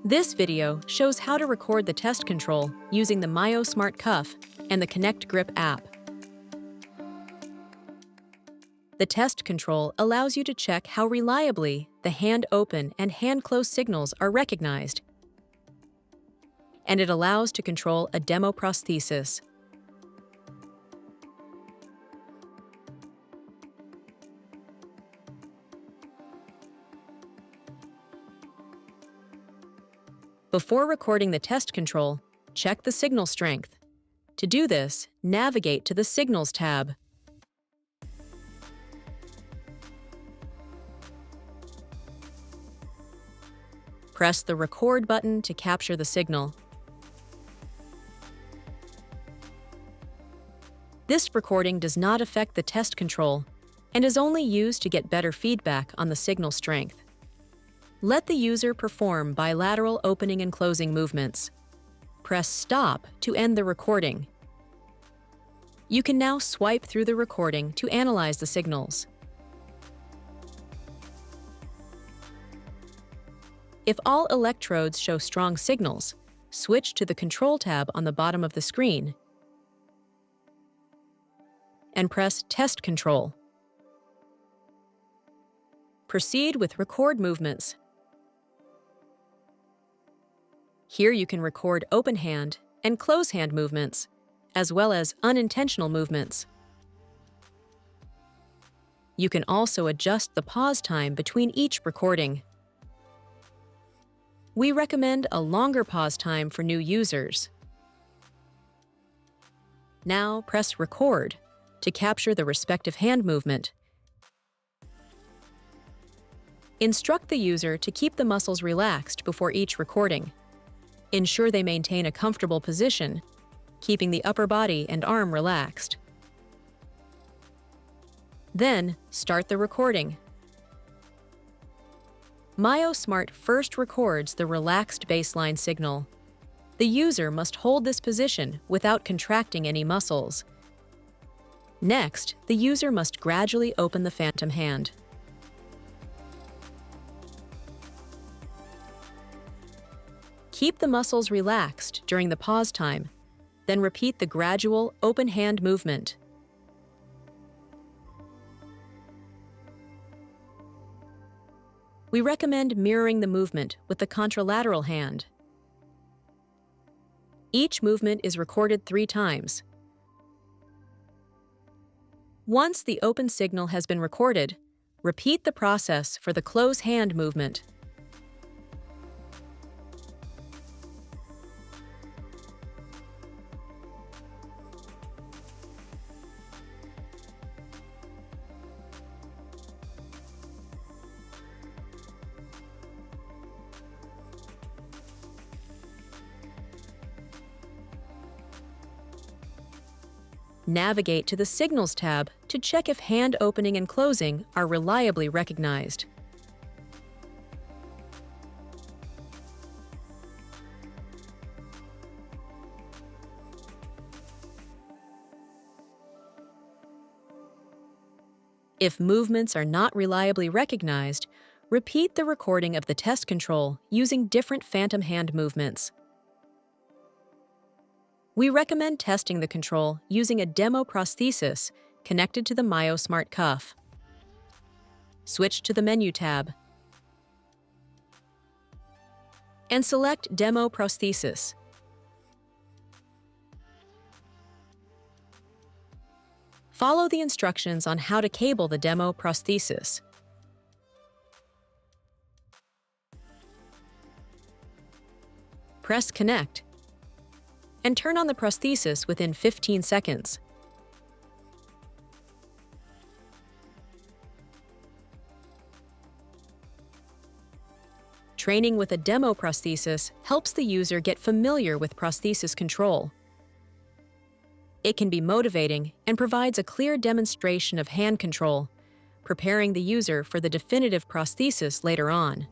This video shows how to record the test control using the myosmart cuff and the connectgrip app. The test control allows you to check how reliably the hand open and hand close signals are recognized, and it allows to control a demo prosthesis. Before recording the test control, check the signal strength. To do this, navigate to the Signals tab. Press the Record button to capture the signal. This recording does not affect the test control and is only used to get better feedback on the signal strength. Let the user perform bilateral opening and closing movements. Press Stop to end the recording. You can now swipe through the recording to analyze the signals. If all electrodes show strong signals, switch to the Control tab on the bottom of the screen and press Test Control. Proceed with Record Movements. Here you can record open hand and close hand movements, as well as unintentional movements. You can also adjust the pause time between each recording. We recommend a longer pause time for new users. Now press Record to capture the respective hand movement. Instruct the user to keep the muscles relaxed before each recording. Ensure they maintain a comfortable position, keeping the upper body and arm relaxed. Then, start the recording. myosmart first records the relaxed baseline signal. The user must hold this position without contracting any muscles. Next, the user must gradually open the phantom hand. Keep the muscles relaxed during the pause time, then repeat the gradual open hand movement. We recommend mirroring the movement with the contralateral hand. Each movement is recorded 3 times. Once the open signal has been recorded, repeat the process for the close hand movement. Navigate to the Signals tab to check if hand opening and closing are reliably recognized. If movements are not reliably recognized, repeat the recording of the test control using different phantom hand movements. We recommend testing the control using a demo prosthesis connected to the myosmart cuff. Switch to the Menu tab and select Demo Prosthesis. Follow the instructions on how to cable the demo prosthesis. Press Connect and turn on the prosthesis within 15 seconds. Training with a demo prosthesis helps the user get familiar with prosthesis control. It can be motivating and provides a clear demonstration of hand control, preparing the user for the definitive prosthesis later on.